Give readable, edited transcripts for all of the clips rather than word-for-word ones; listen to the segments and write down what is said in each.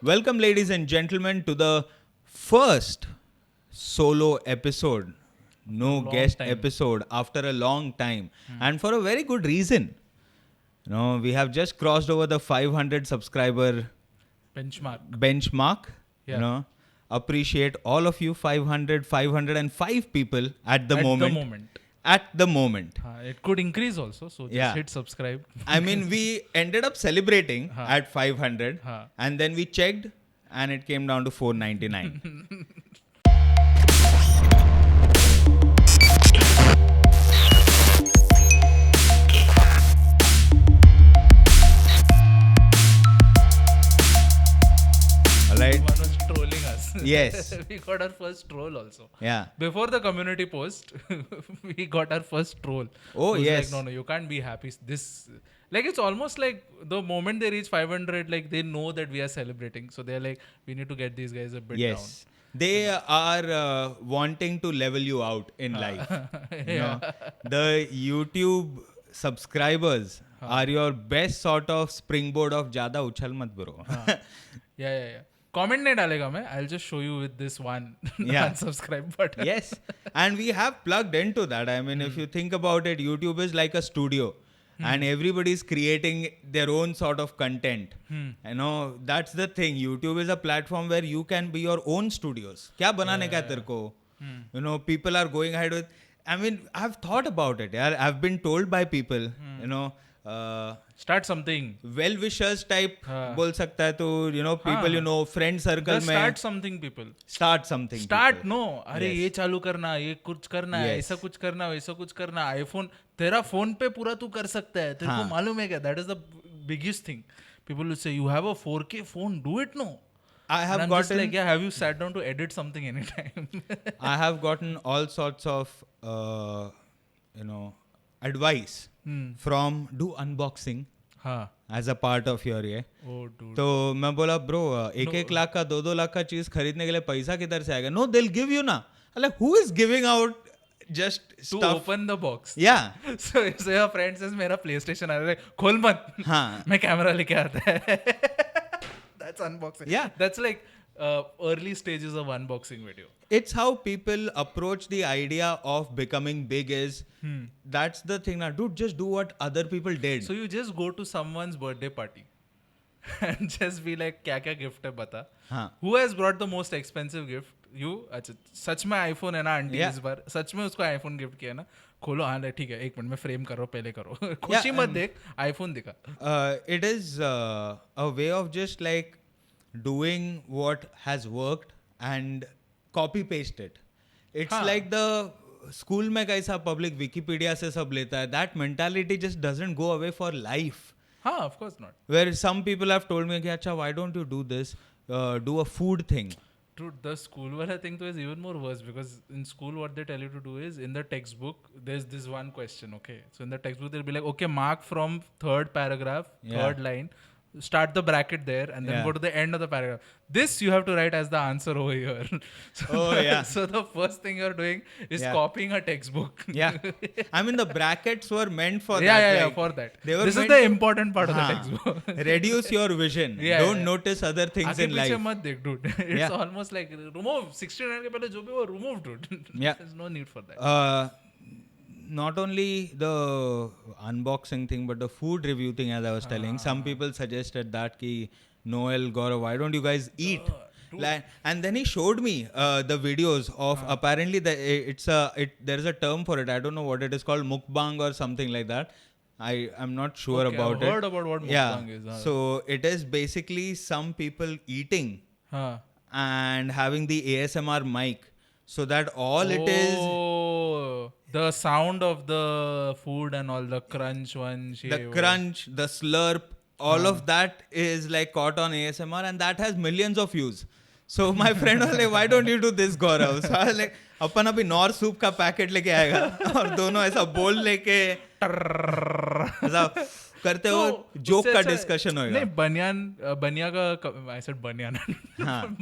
Welcome, ladies and gentlemen, to the first solo episode, no guest episode after a long time, and for a very good reason. We have just crossed over the 500 subscriber benchmark. Yeah. Appreciate all of you, 505 people at the moment. At the moment. It could increase also, so just hit subscribe. I mean, we ended up celebrating at 500 and then we checked and it came down to 499. Alright. Someone was trolling us. Yes. We got our first troll also. Yeah. Before the community post, we got our first troll. Oh, Who's yes. Like, no, you can't be happy. It's almost like the moment they reach 500, like they know that we are celebrating. So they're like, we need to get these guys a bit down. Yes. They are wanting to level you out in life. The YouTube subscribers are your best sort of springboard of Jada uchal mat bro. Yeah. Comment nahi dalega main. I'll just show you with this one unsubscribe button. Yes. And we have plugged into that. I mean, if you think about it, YouTube is like a studio. And everybody's creating their own sort of content. That's the thing. YouTube is a platform where you can be your own studios. Kya banane ka tere ko? People are going ahead with... I mean, I've thought about it. I've been told by people, Start something. well-wishers type बोल सकता है तो, people, friend circle Just में... start something, people. Start something. Start, people. no. अरे ये चालू करना, ये कुछ करना है, ऐसा कुछ करना, वैसा कुछ करना. आईफोन, तेरा फोन पे पूरा तू कर सकता है. तेरे को मालूम है क्या? That is the biggest thing. People will say, you have a 4K phone, do it, no. I have I'm gotten... just like, have you sat down to edit something anytime? I have gotten all sorts of, advice from do unboxing as a part of your ये. Oh, dude. तो मैं बोला bro 1-1 lakh का 2-2 लाख का चीज खरीदने के लिए पैसा किधर से आएगा? No, they'll give you ना. Like who is giving out just stuff? To open the box. Yeah. So your friend says मेरा PlayStation आ रहा है, खोल मत. हाँ. मैं कैमरा लेके आता है. That's unboxing. Yeah. That's like early stages of unboxing video. It's how people approach the idea of becoming big is that's the thing now. Dude, just do what other people did. So you just go to someone's birthday party and just be like, क्या gift है बता? Who has brought the most expensive gift? You? अच्छा, सच में iPhone है ना aunty इस बार? सच में उसको iPhone gift किया ना? खोलो हाँ ठीक है 1 मिनट में फ्रेम करो पहले करो खुशी मत देख iPhone दिखा. It is a way of just like doing what has worked and copy paste it. It's like the school में कैसा public Wikipedia से सब लेता है. That mentality just doesn't go away for life. Of course not. Where some people have told me कि अच्छा why don't you do this? Do a food thing. Dude, the school wala thing is even more worse because in school what they tell you to do is in the textbook there's this one question, okay? So in the textbook they'll be like, okay, mark from 3rd paragraph, 3rd line, start the bracket there and then go to the end of the paragraph. This you have to write as the answer over here. So the first thing you're doing is copying a textbook. I mean the brackets were meant for that. Yeah, for that. This is the important part of the textbook. Reduce your vision. Don't notice other things in life. mat dekh, dude. It's almost like remove 69 ke pehle jo bhi wo remove, dude. There's no need for that. Not only the unboxing thing, but the food review thing, as I was telling. Some people suggested that ki Noel, Gaurav, why don't you guys eat? And then he showed me the videos of apparently there is a term for it. I don't know what it is called, Mukbang or something like that. I'm not sure about it. I've heard about what Mukbang is. So it is basically some people eating and having the ASMR mic. So that all it is... The sound of the food and all the crunch one. The crunch, the slurp, all of that is like caught on ASMR and that has millions of views. So my friend was like, why don't you do this, Gaurav? So I was like, अपन अभी nor soup का packet लेके आएगा और दोनों ऐसा बोल लेके ऐसा करते हो जोक का डिस्कशन होगा. नहीं बनिया का I said बनिया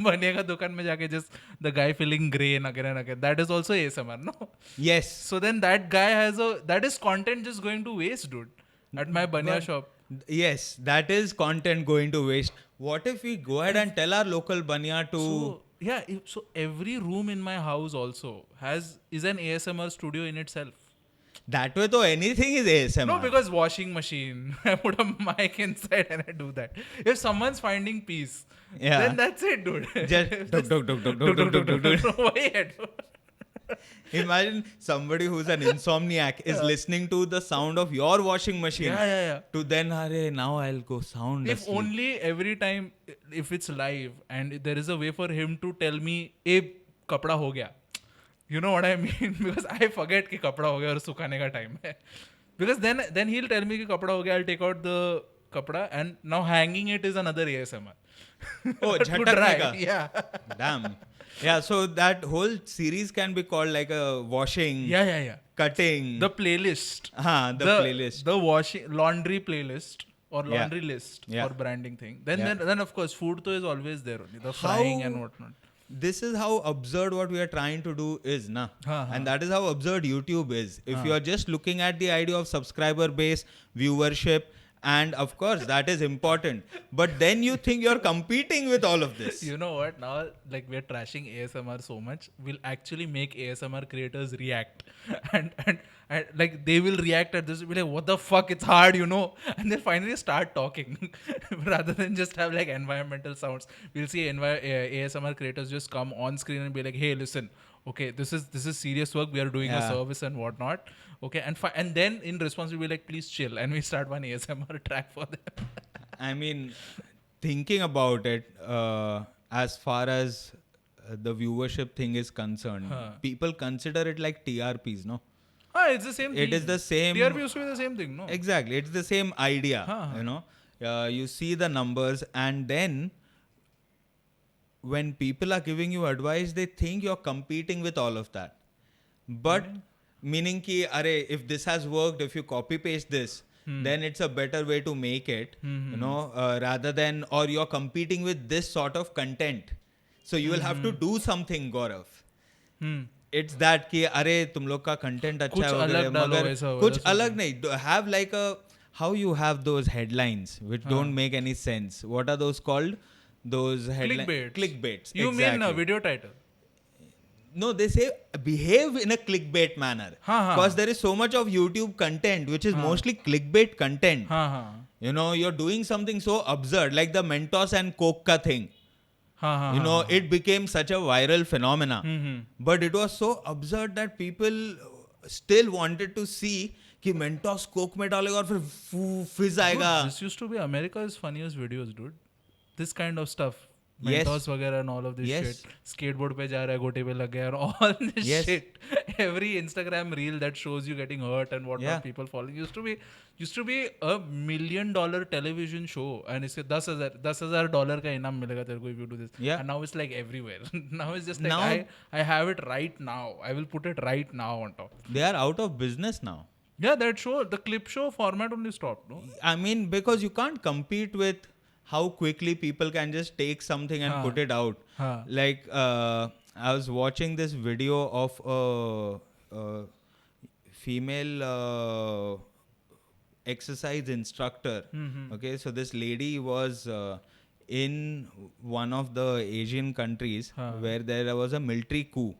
बनिया का दुकान में जाके just the guy feeling grain again that is also ASMR, no? Yes. So then that guy that is content just going to waste, dude, at my baniya shop. Yes, that is content going to waste. What if we go ahead and tell our local banya to... So yeah, so every room in my house also is an ASMR studio in itself. That way, though, anything is ASMR. No, because washing machine, I put a mic inside and I do that. If someone's finding peace, then that's it, dude. Just duk. Wait. Imagine somebody who's an insomniac is listening to the sound of your washing machine. Yeah. To then, now I'll go sound If asleep. only every time, if it's live and there is a way for him to tell me, "Hey, kapda ho gaya." You know what I mean? Because I forget कि कपड़ा हो गया और सुखाने का time है. Because then he'll tell me कि कपड़ा हो गया. I'll take out the kapda and now hanging it is another ASMR. Oh, To jhatakne dry. ka. Yeah. Damn. Yeah, so that whole series can be called like a washing, Yeah. cutting. The playlist. The playlist. The washing laundry playlist or Yeah. laundry list Yeah. or branding thing. Then Yeah. then of course food though is always there only. The frying and whatnot. This is how absurd what we are trying to do is, na? And that is how absurd YouTube is. If you are just looking at the idea of subscriber base, viewership, and of course that is important, but then you think you're competing with all of this. You know what? Now, like we're trashing ASMR so much, we'll actually make ASMR creators react, and like they will react at this, be like, "What the fuck? It's hard, you know," and they finally start talking, rather than just have like environmental sounds. We'll see ASMR creators just come on screen and be like, "Hey, listen, okay, this is serious work. We are doing a service and whatnot." Okay, and then in response we'll be like, "Please chill," and we start one ASMR track for them. I mean, thinking about it, as far as the viewership thing is concerned, people consider it like TRPs, no? It's the same thing. It is the same. TRP used to be the same thing, no? Exactly. It's the same idea, you know. You see the numbers, and then when people are giving you advice, they think you're competing with all of that. But meaning ki, if this has worked, if you copy paste this, then it's a better way to make it, you know, rather than, or you're competing with this sort of content. So you will have to do something, Gaurav. It's that कि तुम लोग का content अच्छा है वगैरह, मगर कुछ अलग नहीं. Have like a, how you have those headlines which don't make any sense. What are those called? Those headlines. Clickbaits. You exactly. mean a video title? No, they say behave in a clickbait manner. Because there is so much of YouTube content which is mostly clickbait content. You know, you're doing something so absurd, like the Mentos and Coke ka thing. You know, it became such a viral phenomena. But it was so absurd that people still wanted to see कि Mentos Coke में डालेगा और फिर fizz आएगा. This used to be America's funniest videos, dude. This kind of stuff. Yes. Mentos वगैरह and all of this Yes. shit. Skateboard पे जा रहा है, गोटे पे लग गया, and all this Yes. shit. Every Instagram reel that shows you getting hurt and whatnot, people falling, used to be $1 million television show, and इसके $10,000 का इनाम मिलेगा तेरे को if you do this. Yeah. And now it's like everywhere. Now it's just like Now- I have it right now. I will put it right now on top. They are out of business now. Yeah, that show, the clip show format only stopped, no? I mean, because you can't compete with how quickly people can just take something and put it out. Like, I was watching this video of a female exercise instructor. Okay, so this lady was in one of the Asian countries where there was a military coup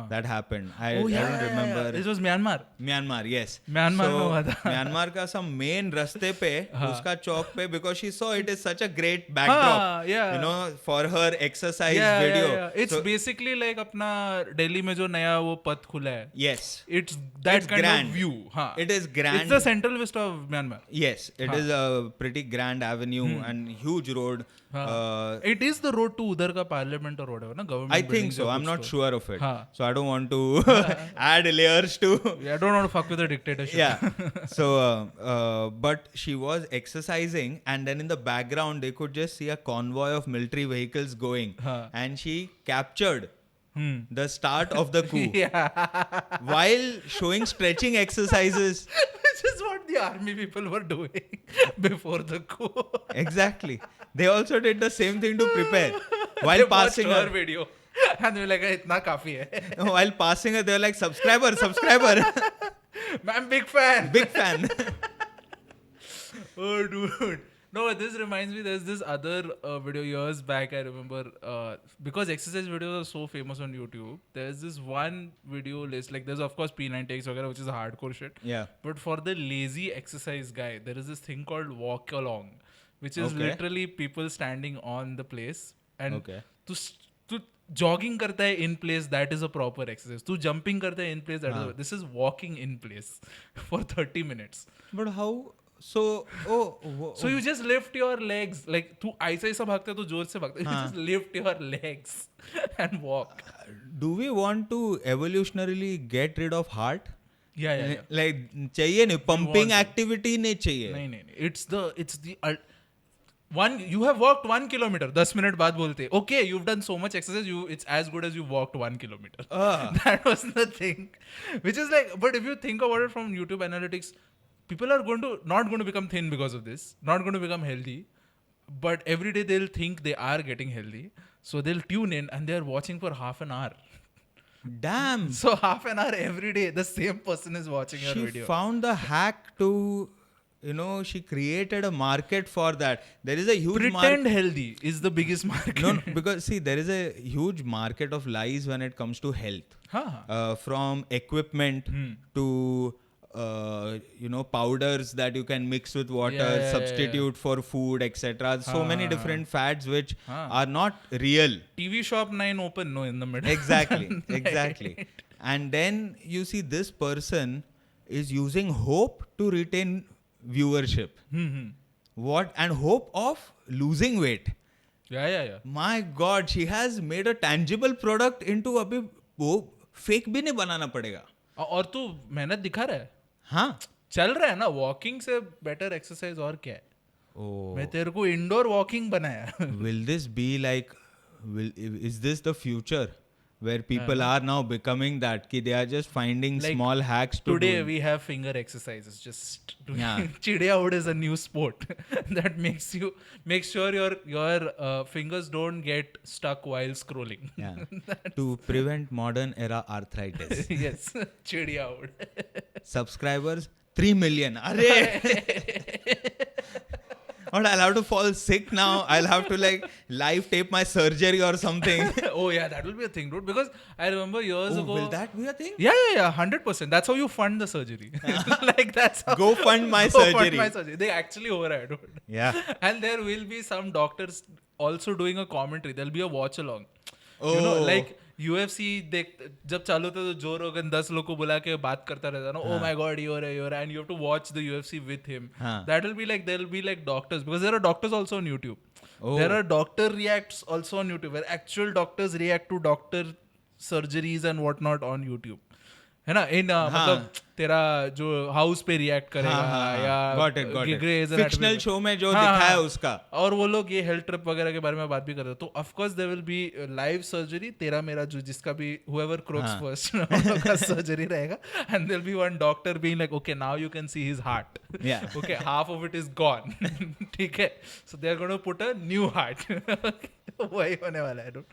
that happened. I don't remember. This was Myanmar. Myanmar, yes. Myanmar so, में हुआ था. Myanmar का some main रास्ते पे उसका चौक पे, because she saw it is such a great backdrop, you know, for her exercise video. It's so, basically like अपना दिल्ली में जो नया वो पथ खुला है. Yes. It's that kind grand. of view. It is grand. It's the central vista of Myanmar. Yes, it is a pretty grand avenue and huge road. It is the road to udhar ka parliament or whatever, na? Government. I think buildings so. or I'm not bookstore. sure of it. So I don't want to add layers to. Yeah, I don't want to fuck with the dictatorship. Yeah. So, but she was exercising, and then in the background they could just see a convoy of military vehicles going, and she captured the start of the coup while showing stretching exercises. Which is what the army people were doing before the coup. Exactly. They also did the same thing to prepare. While passing her her video. And they were like, itna kafi hai. While passing her, they were like, subscriber. I'm big fan. Big fan. Oh, dude. No, this reminds me, there's this other video years back, I remember, because exercise videos are so famous on YouTube, there's this one video list, like there's of course P90X, which is a hardcore shit. Yeah. But for the lazy exercise guy, there is this thing called walk along, which is Okay. literally people standing on the place. And Okay. to jogging karta hai in place, that is a proper exercise. To jumping karta hai in place, that is this is walking in place for 30 minutes. But how? So, So you just lift your legs, like तू ऐसा ऐसा भागता है तो जोर से भागता है. You just lift your legs and walk. do we want to evolutionarily get rid of heart? Yeah. Like चाहिए नहीं, pumping activity नहीं चाहिए. नहीं. It's the one. You have walked 1 kilometer. 10 minute बाद बोलते. Okay, you've done so much exercise. It's as good as you walked 1 kilometer. That was the thing, which is like. But if you think about it from YouTube analytics, people are not going to become thin because of this. Not going to become healthy. But every day they'll think they are getting healthy. So they'll tune in and they're watching for half an hour. Damn. So half an hour every day, the same person is watching your She video. found the hack to, she created a market for that. There is a huge Pretend healthy is the biggest market. No, because see, there is a huge market of lies when it comes to health. From equipment to powders that you can mix with water, substitute for food, etc. So many different fads which are not real. TV shop 9 open, no, in the middle. Exactly. And then you see this person is using hope to retain viewership. What? And hope of losing weight. Yeah. My God, she has made a tangible product into अभी वो fake भी नहीं बनाना पड़ेगा. और तू मेहनत दिखा रहा है. हाँ. चल रहा है ना. वॉकिंग से बेटर एक्सरसाइज और क्या है. मैं तेरे को इंडोर वॉकिंग बनाया. Will this be like? Is this the future where people are now becoming that? Ki they are just finding Like, small hacks to Today do. we have finger exercises. Just Yeah. Chidiya is a new sport that makes sure your fingers don't get stuck while scrolling. Yeah. To prevent modern era arthritis. Yes, Chidiya. Subscribers 3 million. Arre! Or I'll have to fall sick now. I'll have to live tape my surgery or something. Oh yeah, that will be a thing, dude. Because I remember years ago. Will that be a thing? Yeah, 100%. That's how you fund the surgery. That's how. Go fund my Go surgery. fund my surgery. They actually over it, dude. Yeah. And there will be some doctors also doing a commentary. There'll be a watch along. Oh. Like UFC जब चालू होता तो जो रोगन 10 लोग को बुला के बात करता रहता ना. Oh my God, you're and you have to watch the UFC with him. That will be there'll be doctors, because there are doctors also on YouTube. There are doctor reacts also on YouTube, where actual doctors react to doctor surgeries and whatnot on YouTube. है ना. इन मतलब तेरा जो house पे react करेगा या got it. Grey's Fictional Anatomy show में जो दिखाया उसका. और वो लोग ये हेल्थ ट्रिप वगैरह के बारे में बात भी करते हैं. तो of course there will be live surgery. तेरा मेरा जो जिसका भी whoever croaks first का सर्जरी रहेगा. And there'll be one doctor being like, okay, now you can see his heart. Yeah. Okay, half of it is gone. ठीक है. So they're going to put a new heart. वही होने वाला है.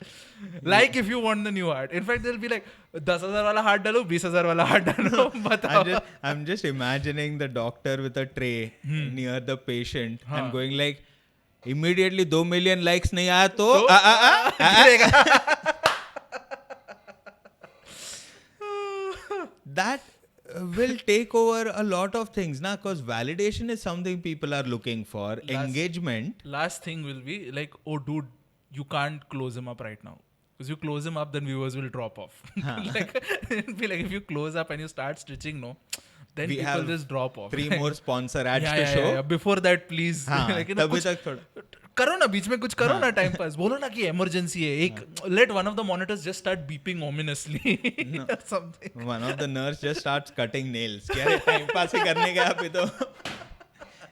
Like if you want the new heart. In fact, they'll be like 10,000 वाला heart डालो, 20,000 वाला heart डालो. बताओ. I'm just imagining the doctor with a tray near the patient and going like, immediately 2 million likes नहीं आया तो that will take over a lot of things na, because validation is something people are looking for. Engagement. Last thing will be like, oh dude, you can't close him up right now. Because you close him up, then viewers will drop off. It'll be like if you close up and you start stitching, then people just drop off. 3 more sponsor ads to show. Yeah. Before that, please. तभी तक थोड़ा करो ना, बीच में कुछ करो ना, time pass बोलो ना कि इमरजेंसी है. एक let one of the monitors just start beeping ominously or something. One of the nurse just starts cutting nails. क्या रे, टाइम पास ही करने गया अभी तो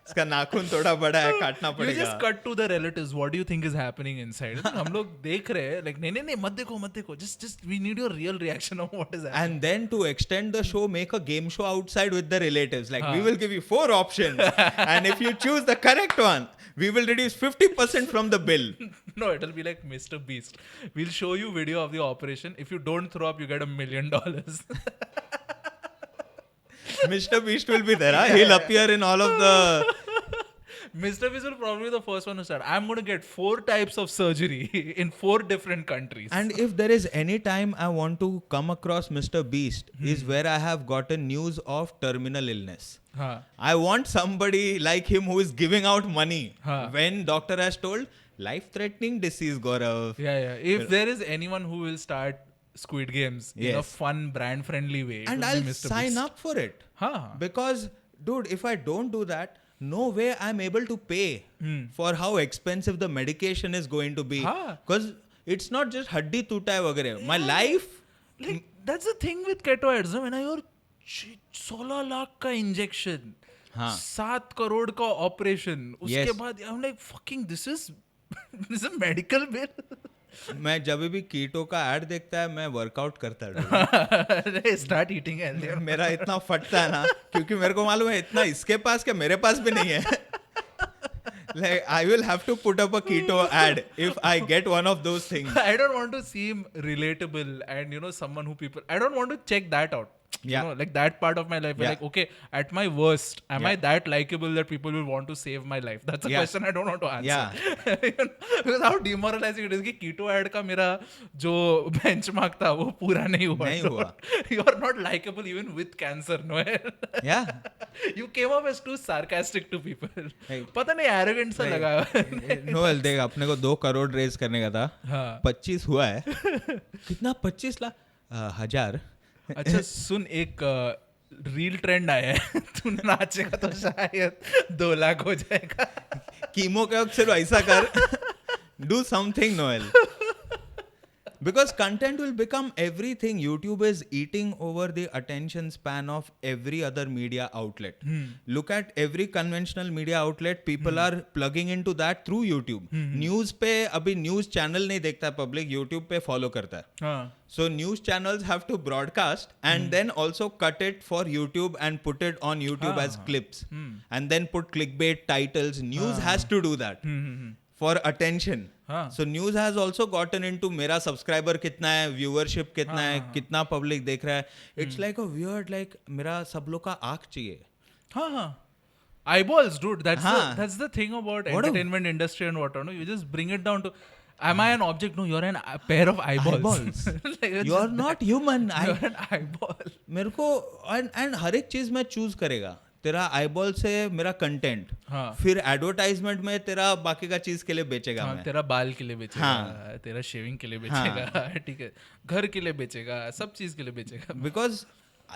इसका नाखून थोड़ा बड़ा है, काटना पड़ेगा. You just cut to the relatives. What do you think is happening inside? हम लोग देख रहे हैं. Like नहीं मत देखो. Just we need your real reaction of what is happening. And then to extend the show, make a game show outside with the relatives. Like we will give you 4 options, and if you choose the correct one, we will reduce 50% from the bill. No, it'll be like Mr. Beast. We'll show you video of the operation. If you don't throw up, you get $1 million. Mr. Beast will be there. He'll appear in all of the Mr. Beast will probably be the first one to start. I'm going to get 4 types of surgery in 4 different countries. And if there is any time I want to come across Mr. Beast is where I have gotten news of terminal illness. I want somebody like him who is giving out money when doctor has told life-threatening disease, Gaurav. Yeah. If there is anyone who will start Squid Games in a fun, brand-friendly way, and I'll sign up for it. Because, dude, if I don't do that, no way I'm able to pay for how expensive the medication is going to be. Because it's not just haddi tuta hai vagare. My life... Like, that's the thing with ketoids. When I hear 16 lakh ka injection, 7 crore ka operation, uske baad I'm like, fucking, this is a medical bill. मैं जब भी कीटो का add देखता है मैं workout करता हूँ. Start eating healthy. मेरा इतना फटता है ना क्योंकि मेरे को मालूम है इतना इसके पास क्या मेरे पास भी नहीं है. Like I will have to put up a keto ad if I get one of those things. I don't want to seem relatable and someone who people, I don't want to check that out. Like that part of my life. Like, okay, at my worst, am I that likable that people will want to save my life? That's a question I don't want to answer. Because how demoralizing it is कि keto ad का मेरा जो benchmark था वो पूरा नहीं हुआ. You are not likable even with cancer, Noel. Yeah. You came up as too sarcastic to people. पता नहीं arrogant सा लगा. Noel देख अपने को 2 करोड़ रेज करने का था. 25 हुआ है. कितना 25 लाख? 1000. अच्छा सुन एक रील ट्रेंड आया है. तू नाचेगा तो शायद 2 लाख हो जाएगा. कीमो के वक्त सिर्फ ऐसा कर. Do something, Noel. Because content will become everything. YouTube is eating over the attention span of every other media outlet. Look at every conventional media outlet. People are plugging into that through YouTube. News पे अभी news channel नहीं देखता public. YouTube पे follow करता है. So news channels have to broadcast and then also cut it for YouTube and put it on YouTube as clips. And then put clickbait titles. News has to do that. For attention. So news has also gotten into मेरा subscriber कितना है, viewership कितना है, कितना public देख रहा है. It's like a weird like मेरा सब लोग का आँख चाहिए. Eyeballs, dude. That's the thing about entertainment industry and whatnot. You just bring it down to, am I an object? No, you're a pair of eyeballs. Like, you're not human. You're an eyeball. मेरे को and हर एक चीज में choose करेगा. तेरा eyeball से मेरा content, फिर एडवर्टाइजमेंट में तेरा बाकी का चीज के लिए बेचेगा. तेरा बाल के लिए बेचेगा, तेरा शेविंग के लिए बेचेगा, ठीक है, घर के लिए बेचेगा, सब चीज के लिए बेचेगा. बिकॉज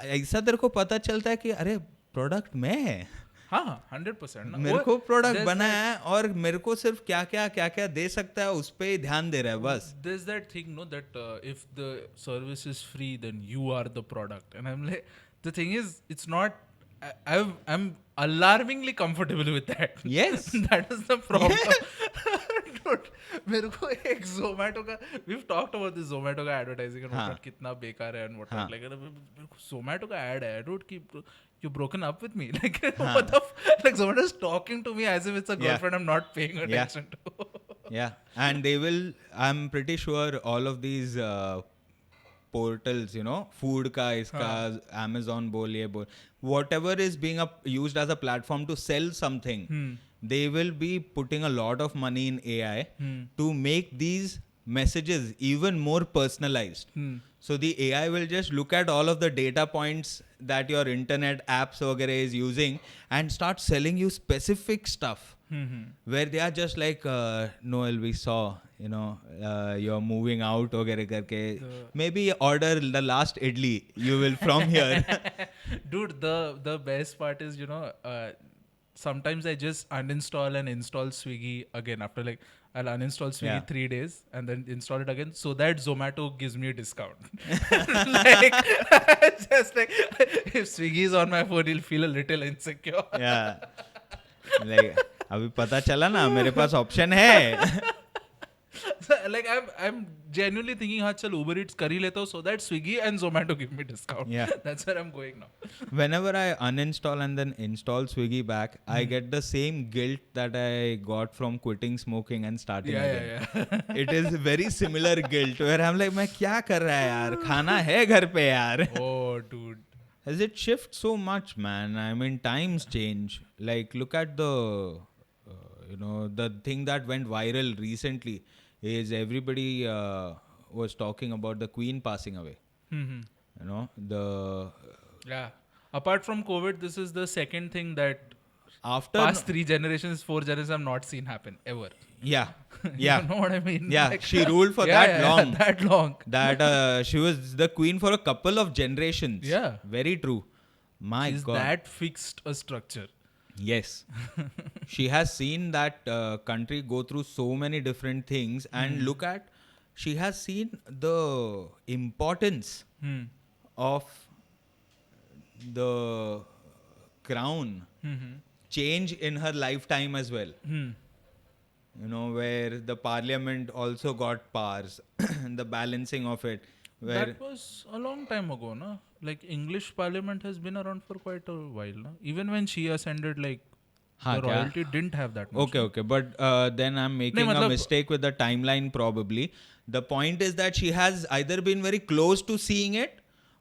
ऐसा तेरे को पता चलता है कि अरे प्रोडक्ट मैं है. 100%. मेरे को प्रोडक्ट बनाया है और मेरे को सिर्फ क्या क्या दे सकता है उस पे ही ध्यान दे रहा है बस. There's that thing, no, that if the service is free, then you are the product. And I'm like, the thing is, it's not. I'm alarmingly comfortable with that. Yes. That is the problem. Dude, मेरे को एक Zomato का, we've talked about this Zomato का advertising and whatnot, कितना बेकार है and whatnot. Like मेरे को Zomato का ad है, dude, कि you broken up with me. Like what the like Zomato is talking to me as if it's a girlfriend I'm not paying attention to. Yeah, and they will. I'm pretty sure all of these portals, food का इसका Amazon बोल ये बोल, whatever is being used as a platform to sell something, they will be putting a lot of money in AI to make these messages even more personalized. So the AI will just look at all of the data points that your internet apps वगैरह is using and start selling you specific stuff. Where they are just like, Noel, we saw, you're moving out वगैरह करके, maybe order the last idli you will from here. Dude, the best part is, sometimes I just uninstall and install Swiggy again after like, I'll uninstall Swiggy 3 days and then install it again so that Zomato gives me a discount. Like, just like, if Swiggy is on my phone, he'll feel a little insecure. Yeah. Like, अभी पता चला ना मेरे पास option है. Like I'm genuinely thinking, हाँ चल Uber Eats कर ही लेता हूँ so that Swiggy and Zomato give me discount. Yeah. That's where I'm going now. Whenever I uninstall and then install Swiggy back, I get the same guilt that I got from quitting smoking and starting again. Yeah. It is very similar guilt where I'm like, मैं क्या कर रहा है यार, खाना है घर पे यार. Oh dude. As it shifts so much, man. I mean, times change. Like, look at the the thing that went viral recently is everybody was talking about the Queen passing away. The Yeah. Apart from COVID, this is the second thing that after past 3 generations, 4 generations have not seen happen ever. yeah You know what I mean? yeah Like, she ruled for yeah, that yeah, long that long. that she was the queen for a couple of generations. Yeah. Very true. My She's God. that fixed a structure. Yes. She has seen that country go through so many different things, and look at, she has seen the importance of the crown change in her lifetime as well. Where the parliament also got powers, the balancing of it. Where That was a long time ago, no? Like English Parliament has been around for quite a while, no? Even when she ascended, like the royalty didn't have that much. Okay, but then I'm making a mistake with the timeline probably. The point is that she has either been very close to seeing it,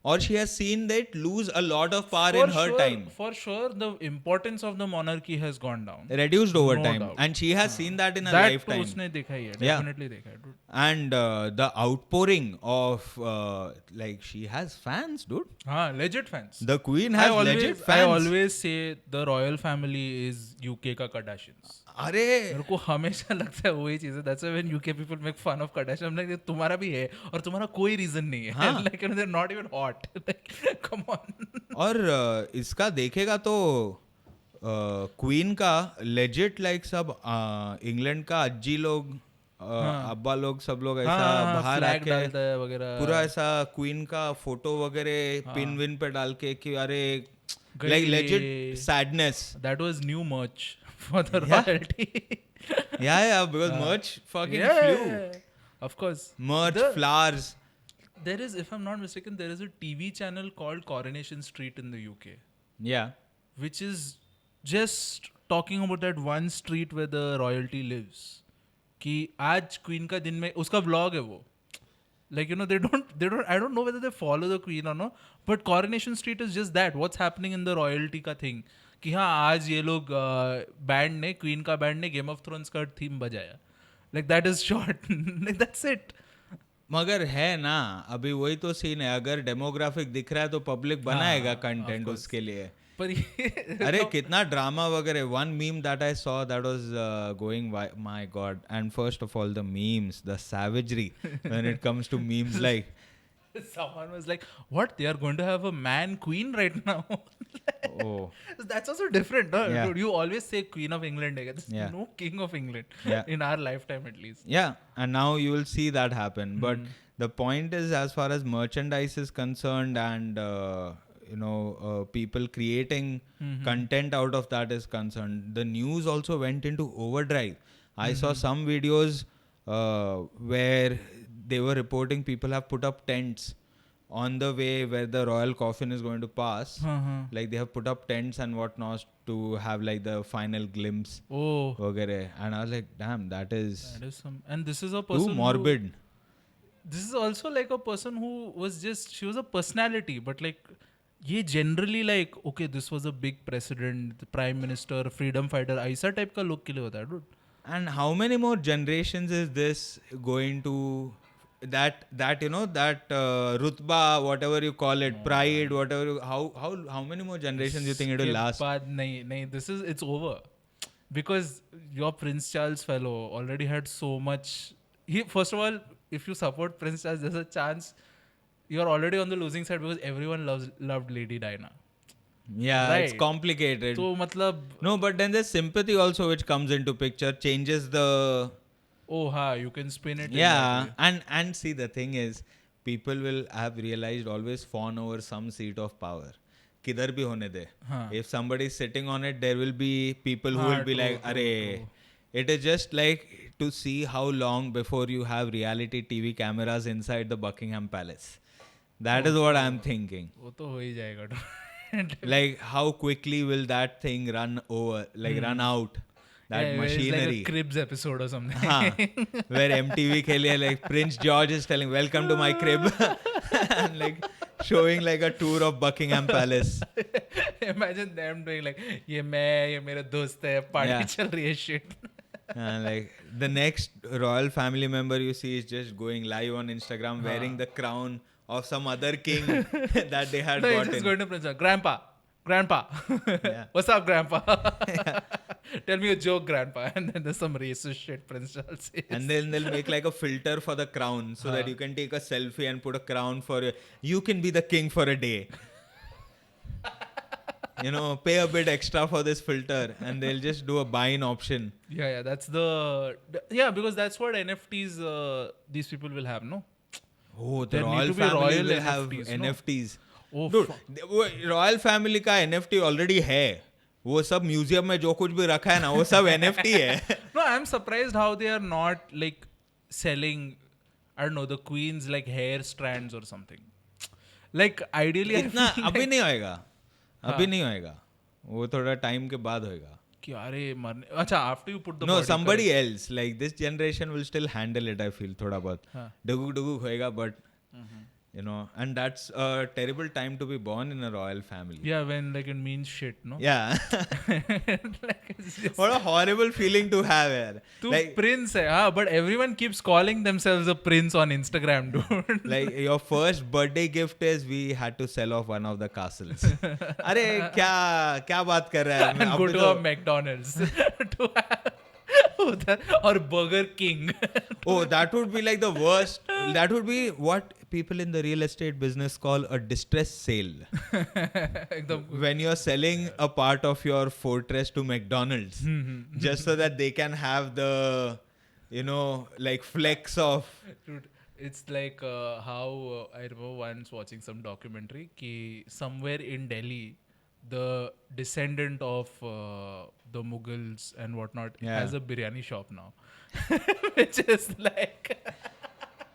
or she has seen it lose a lot of power in her time. For sure, the importance of the monarchy has gone down. Reduced over No time. doubt. And she has seen that in her That lifetime. तो उसने देखा ही है, Yeah. definitely देखा है, dude. And the outpouring of, like, she has fans, dude. Legit fans. The queen has legit fans. I always say the royal family is UK का Kardashians. अरे मेरे को हमेशा लगता है वही चीज है. That's why when UK people make fun of Kardashian, I'm like, तुम्हारा भी है और तुम्हारा कोई रीजन नहीं है. हाँ. Like they're not even hot. Like, come on. और इसका देखेगा तो क्वीन का लेजिट लाइक सब इंग्लैंड का अज्जी लोग अब्बा लोग सब लोग ऐसा बाहर फ्लैग आके डालता है वगैरह. पूरा ऐसा क्वीन का फोटो वगैरह पिन विन पे डाल के कि अरे गई. Like legit sadness. That was new merch for the royalty. yeah because merch fucking flew. Of course. Merch, flowers. There is, if I'm not mistaken, there is a TV channel called Coronation Street in the UK, Yeah. which is just talking about that one street where the royalty lives. कि आज queen का दिन में उसका vlog है वो. Like, they don't, I don't know whether they follow the queen or not, but Coronation Street is just that. What's happening in the royalty का thing. कि हाँ आज ये लोग बैंड ने, क्वीन का बैंड ने गेम ऑफ थ्रोन्स का थीम बजाया. Like that is short. Like that's it. मगर है ना, अभी वही तो सीन है. अगर डेमोग्राफिक दिख रहा है तो पब्लिक बनाएगा कंटेंट उसके लिए. पर अरे कितना ड्रामा वगैरह. One meme that I saw that was going, my God. And first of all the memes, the savagery when it comes to memes. Like someone was like, what, they are going to have a man queen right now? oh That's also different, no? Yeah. Dude, you always say queen of England. There's Yeah. no king of England Yeah. in our lifetime at least. yeah, and now you will see that happen. But the point is, as far as merchandise is concerned and people creating content out of that is concerned, the news also went into overdrive. I saw some videos where they were reporting people have put up tents on the way where the royal coffin is going to pass. Like they have put up tents and whatnot to have like the final glimpse. Oh, Vagare. And I was like, damn, that is some, and this is a person too morbid. This is also like a person who was just, she was a personality, but like ये generally like, okay, this was a big president, the prime minister, freedom fighter, ऐसा type का look के लिए होता है, dude. And how many more generations is this going to that rutba, whatever you call it, pride, whatever how many more generations you think it will last? नहीं, this is, it's over. Because your Prince Charles fellow already had so much. First of all, if you support Prince Charles, there's a chance you're already on the losing side because everyone loved Lady Diana. Yeah, Right. it's complicated. So मतलब, No, but then there's sympathy also which comes into picture, changes the you can spin it. yeah. And see, the thing is, people will have realized always fawn over some seat of power. किधर भी होने दे. If somebody is sitting on it, there will be people who will be like, "Arey." It is just like to see how long before you have reality TV cameras inside the Buckingham Palace. That is what I'm thinking. वो तो हो ही जाएगा. Like how quickly will that thing run over, like run out, that machinery. It's like a Cribs episode or something. Where MTV ke liye, like Prince George is telling welcome to my crib and like showing like a tour of Buckingham Palace. Imagine them doing like, ये मेरा दोस्त है, party Yeah. चल रही है, shit. Like the next royal family member you see is just going live on Instagram wearing the crown of some other king that they had No, he's gotten. just going to Prince. Grandpa. Yeah. What's up, Grandpa? Tell me a joke, Grandpa. And then there's some racist shit Prince Charles says. And then they'll make like a filter for the crown so that you can take a selfie and put a crown for you can be the king for a day. Pay a bit extra for this filter and they'll just do a buy-in option. Yeah, that's because that's what NFTs these people will have, no? Oh, the There need royal to be family royal will have NFTs, no? NFTs. Oh, Dude, royal family का NFT already है. वो सब museum में जो कुछ भी रखा है ना वो सब NFT है. No, I'm surprised how they are not like selling, I don't know, the queen's like hair strands or something. Like ideally इतना अभी नहीं होएगा. अभी नहीं होएगा. वो थोड़ा टाइम के बाद होएगा. कि अरे मरने अच्छा after you put the No, body somebody else. Like this generation will still handle it, I feel, थोड़ा बहुत. डुगुक होएगा, but and that's a terrible time to be born in a royal family. Yeah, when like it means shit, no? Yeah. Like, it's just What a horrible feeling to have here. तू Like, prince है, but everyone keeps calling themselves a prince on Instagram, dude. like your first birthday gift is we had to sell off one of the castles. अरे क्या बात कर रहा है? And go to a McDonald's to have or Burger King. Oh, that would be like the worst. That would be what people in the real estate business call a distress sale. When you're selling a part of your fortress to McDonald's, just so that they can have the, like flex of. Dude, it's like how I remember once watching some documentary ki somewhere in Delhi, the descendant of the Mughals and whatnot has a biryani shop now. Which is like...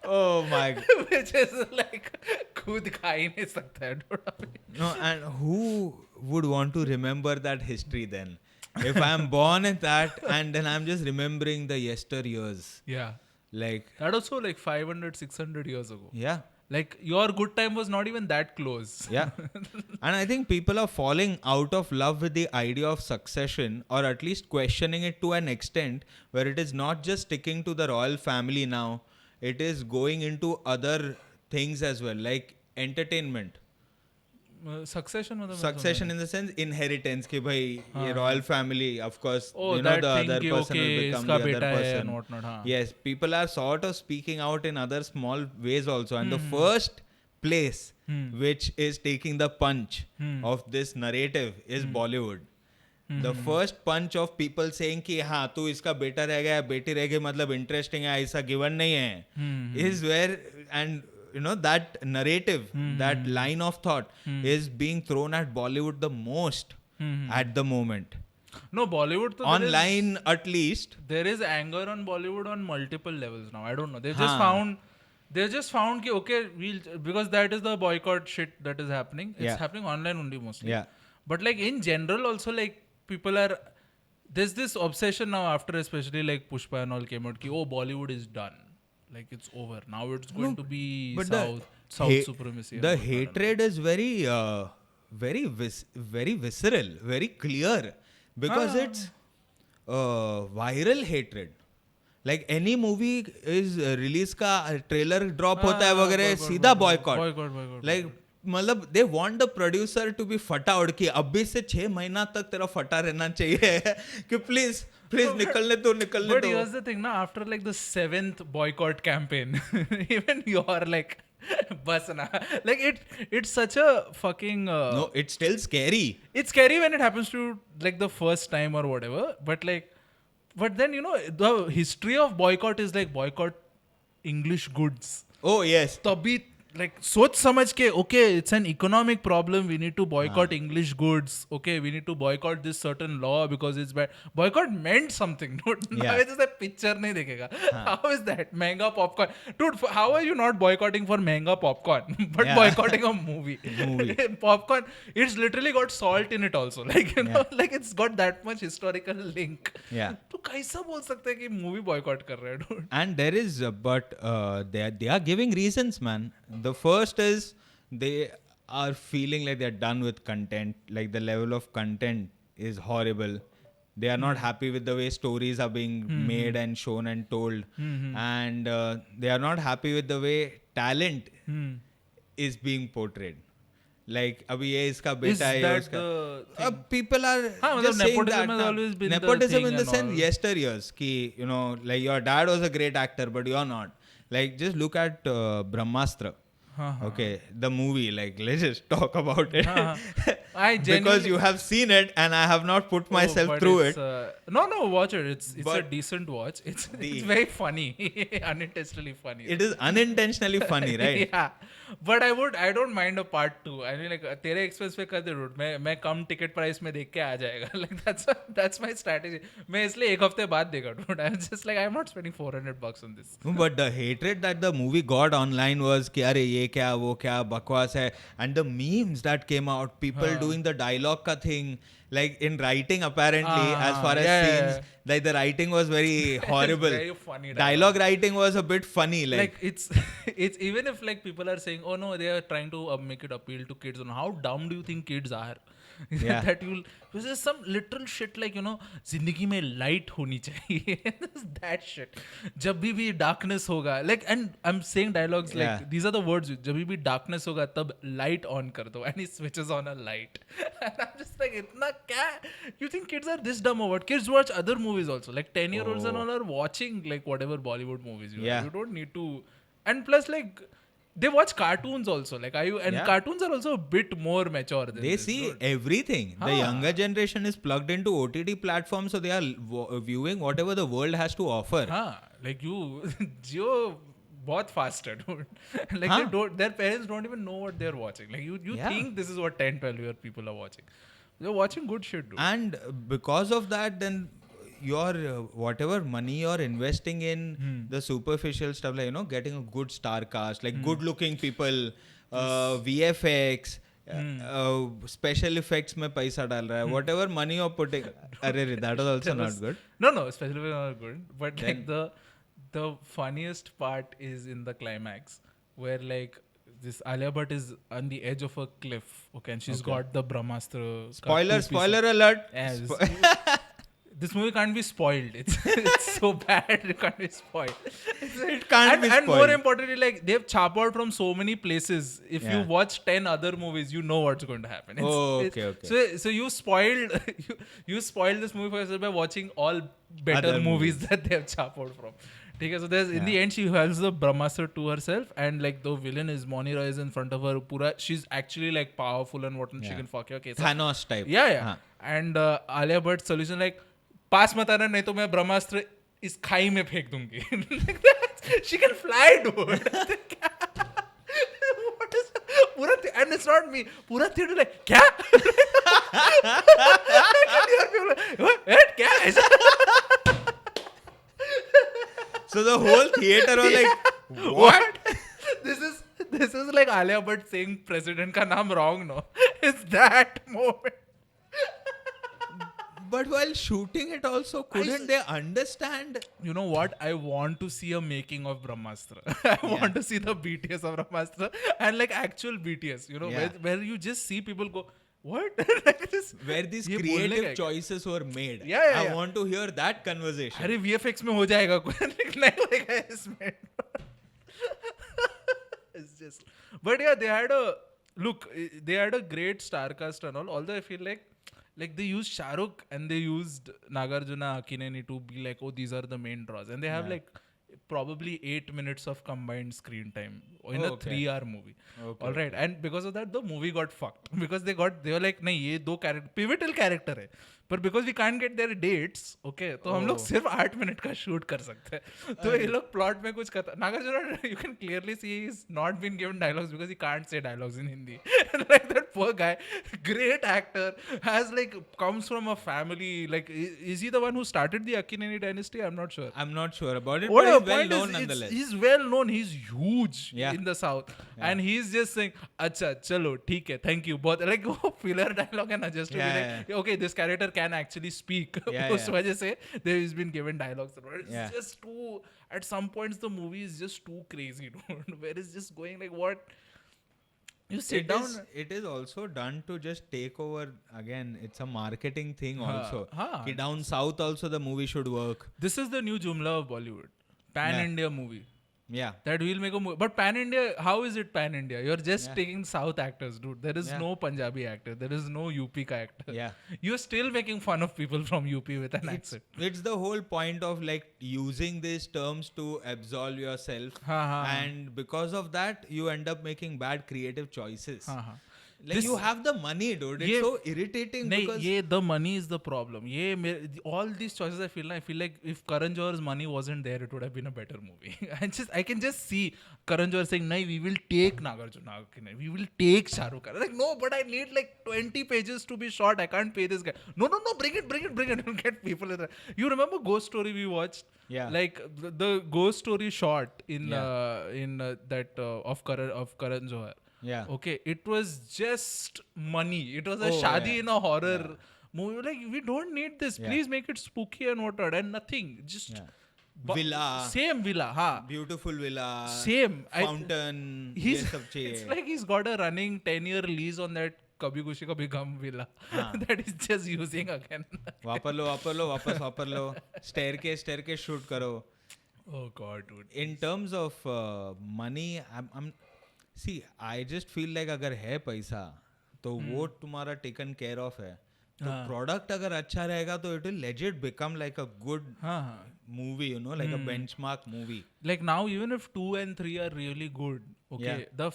Oh my God. Which is like खुद खा ही नहीं सकता है dude. No, and who would want to remember that history then? If I'm born in that and then I'm just remembering the yesteryears. Yeah. Like... That also like 500, 600 years ago. Yeah. Like your good time was not even that close. Yeah. And I think people are falling out of love with the idea of succession, or at least questioning it to an extent where it is not just sticking to the royal family now. It is going into other things as well, like entertainment. Succession In the sense inheritance कि भाई ये royal family, of course, oh, the other ki, person will become the other person. And whatnot, Yes, people are sort of speaking out in other small ways also. And the first place which is taking the punch of this narrative is Bollywood. The first punch of people saying कि हाँ तू इसका बेटा रह गया बेटी रह गई मतलब interesting है ऐसा given नहीं है is where and that narrative, that line of thought is being thrown at Bollywood the most at the moment. No, Bollywood online at least. There is anger on Bollywood on multiple levels now. I don't know. They just found कि okay, because that is the boycott shit that is happening. It's happening online only mostly. Yeah. But like in general also like people are, there's this obsession now after especially like Pushpa and all came out ki oh Bollywood is done. Like it's over. Now it's going to be South supremacy. The hatred is very very visceral, very clear, because it's viral hatred. Like any movie is release का trailer drop होता है वगैरह सीधा boycott. Like मतलब they want the producer to be फटा उड़ के अभी से 6 महीना तक तेरा फटा रहना चाहिए कि please निकलने दो. But here's the thing, na, after like the 7th boycott campaign, even you're like, bas na. Like it's such a fucking... no, it's still scary. It's scary when it happens to like the first time or whatever. But then, the history of boycott is like boycott English goods. Oh, yes. तभी like सोच समझ के okay, it's an economic problem, we need to boycott English goods, okay, we need to boycott this certain law because it's bad. Boycott meant something, dude. Now it's just a picture नहीं देखेगा. How is that? महंगा popcorn. Dude, how are you not boycotting for महंगा popcorn but boycotting a movie? Popcorn, it's literally got salt in it also. Like, like it's got that much historical link. Yeah. तो कैसा बोल सकते हैं कि movie boycott कर रहे हैं, dude? And there is, but they are giving reasons, man. The first is they are feeling like they're done with content. Like the level of content is horrible. They are not happy with the way stories are being made and shown and told. And they are not happy with the way talent is being portrayed. Like, abhi ye iska Is beta hai, that uska. the thing? People are हाँ, just saying nepotism that. has always been the Nepotism thing in the and sense, all. yesteryears, ki, you know, like your dad was a great actor, but you're not. Like, just look at Brahmastra. Okay, the movie, like, let's just talk about it. I Because genuinely- you have seen it and I have not put myself but through it's, it. No, watch it. It's a But decent watch. It's the- very funny, unintentionally funny. It is unintentionally funny, right? Yeah, but I don't mind a part 2. I mean, like, तेरे expense पे कर दे dude. मैं कम ticket price में देख के आ जाएगा. Like, that's my strategy. मैं इसलिए एक हफ्ते बाद देखा dude. I'm just like, I'm not spending $400 on this. But the hatred that the movie got online was कि अरे ये क्या वो क्या बकवास है, and the memes that came out, people doing the dialogue ka thing, like in writing apparently, as far as scenes, like the writing was very horrible. Very funny Dialogue writing was a bit funny, like it's even if like people are saying, oh no, they are trying to make it appeal to kids, and how dumb do you think kids are? Yeah. That you'll, because there's some literal shit like, you know, जिंदगी में light होनी चाहिए. That shit. जब भी darkness होगा, like, and I'm saying dialogues like these are the words. जब भी darkness होगा तब light on कर दो, and he switches on a light. And I'm just like, इतना क्या? You think kids are this dumb or what? Kids watch other movies also. Like 10-year-olds and all are watching like whatever Bollywood movies. You don't need to. And plus, like, they watch cartoons also. Like, cartoons are also a bit more mature than They this, see dude. everything. The younger generation is plugged into OTT platforms, so they are viewing whatever the world has to offer. Like you, Jio, बहुत faster, dude. Like their parents don't even know what they're watching. Like you think this is what 10-12-year people are watching. They're watching good shit, dude. And because of that, then your whatever money you're investing in the superficial stuff, like, you know, getting a good star cast, like good looking people, VFX, special effects mein paisa dal raha hai, whatever money you're putting. Arre, that was also not good. No, especially not good. But then, like the funniest part is in the climax where like this Alia Bhatt is on the edge of a cliff, okay, and she's got the Brahmastra. Spoiler alert. Yeah, this movie can't be spoiled. It's so bad it can't be spoiled. It can't be spoiled. And more importantly, like they've chopped out from so many places. If you watch 10 other movies, you know what's going to happen. Okay. So you spoiled you spoiled this movie for yourself by watching all better Other movies that they've chopped out from. Okay, so there's in the end she has the Brahmastra to herself, and like the villain is Monira is in front of her. She's actually like powerful and whatnot. She can fuck your case. Thanos type. Yeah. And Alia Bhatt's solution like, पास मत आना नहीं तो मैं ब्रह्मास्त्र इस खाई में फेंक दूंगी. Like that. She can fly, dude. पूरा and it's not me. पूरा theater like क्या? क्या ऐसा? So the whole theater was like, what? This is like Alia Bhatt saying president का नाम wrong, no? It's that moment. But while shooting it also, couldn't they understand? You know what? I want to see a making of Brahmastra. I want to see the BTS of Brahmastra and like actual BTS, you know, where you just see people go, what? Like this, where these creative choices were made. Yeah. I want to hear that conversation. अरे VFX में हो जाएगा कुछ नहीं होगा इसमें. It's just, but yeah, they had a great star cast and all. Although I feel like they used Shah Rukh and they used Nagarjuna Akineni to be like, oh, these are the main draws, and they have like probably 8 minutes of combined screen time in a 3-hour movie. All right, and because of that, the movie got fucked because they were like, nahi, ye do pivotal character hai. But because we can't get their dates, okay, तो हम लोग सिर्फ 8 minute का shoot कर सकते हैं. तो ये लोग प्लॉट में कुछ करता. Nagarjuna, you can clearly see he's not been given dialogues because he can't say dialogues in Hindi. Like that poor guy, great actor, has like comes from a family. Like, is he the one who started the Akineni dynasty? I'm not sure. I'm not sure about it, but he's well known nonetheless. He's well known. He's huge in the south, and he's just saying, "Acha, chalo, theek hai, thank you." But like filler dialogue and just to be like, okay, this character can actually speak. उस वजह से he's been given dialogues. It's just too. At some points, the movie is just too crazy, dude. Where it's just going like what. You sit down. It is also done to just take over. Again, it's a marketing thing also. हाँ. Ki down south also the movie should work. This is the new Jumla of Bollywood. Pan-India movie. Yeah. That we'll make a movie. But Pan-India, how is it Pan-India? You're just taking South actors, dude. There is no Punjabi actor. There is no UP ka actor. Yeah. You're still making fun of people from UP with an accent. It's the whole point of like using these terms to absolve yourself. And because of that, you end up making bad creative choices. Like you have the money, dude. It's so irritating because the money is the problem. All these choices I feel like if Karan Johar's money wasn't there, it would have been a better movie. I can just see Karan Johar saying, "No, we will take Nagarjuna. We will take Shah Rukh Khan." Like, no, but I need like 20 pages to be short. I can't pay this guy. No, bring it. We'll get people in there. You remember Ghost Story we watched? Yeah. Like the Ghost Story short in that of Karan Johar. Yeah. Okay, it was just money. It was a shadi in a horror movie. Like, we don't need this. Please make it spooky and whatnot. And nothing. Just villa. Same villa. Beautiful villa. Same. Fountain. It's like he's got a running 10-year lease on that Kabhi Khushi Kabhi Gham villa. That is just using again. वापर लो. Staircase shoot karo. Oh God, dude. In terms of money, See, I just feel like अगर है पैसा तो वो तुम्हारा taken care of है. तो product अगर अच्छा रहेगा तो it will legit become like a good movie, you know, like a benchmark movie. Like now, even if 2 and 3 are really good, okay, the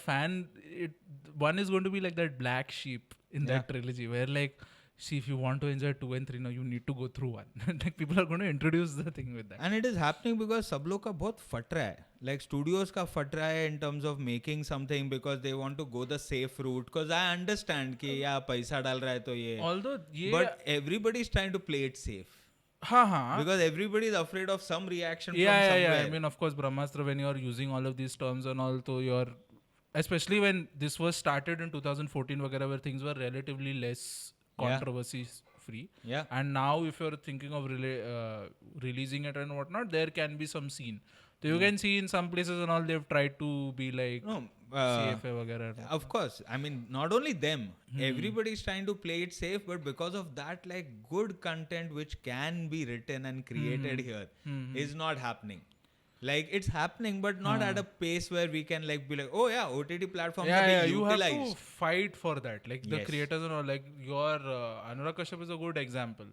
one is going to be like that black sheep in that trilogy where like, see, if you want to enjoy 2 and 3 now, you need to go through 1. Like people are going to introduce the thing with that. And it is happening because सब लोग का बहुत फट रहा है. Like studios का फट रहा है in terms of making something because they want to go the safe route. Because I understand कि यार पैसा डाल रहा है तो ये. Although But everybody is trying to play it safe. Because everybody is afraid of some reaction from somewhere. Yeah. I mean, of course, Brahmastra, when you're using all of these terms and all, so you're, especially when this was started in 2014, where things were relatively less controversies free. Yeah. And now if you're thinking of releasing it and whatnot, there can be some scene. So you can see in some places and all, they've tried to be like CFA vagara. Of course. I mean, not only them. Everybody is trying to play it safe, but because of that, like good content which can be written and created here is not happening. Like it's happening, but not at a pace where we can like be like, oh yeah, OTT platforms are being utilized. You have to fight for that. Like the creators and all, like your Anurag Kashyap is a good example.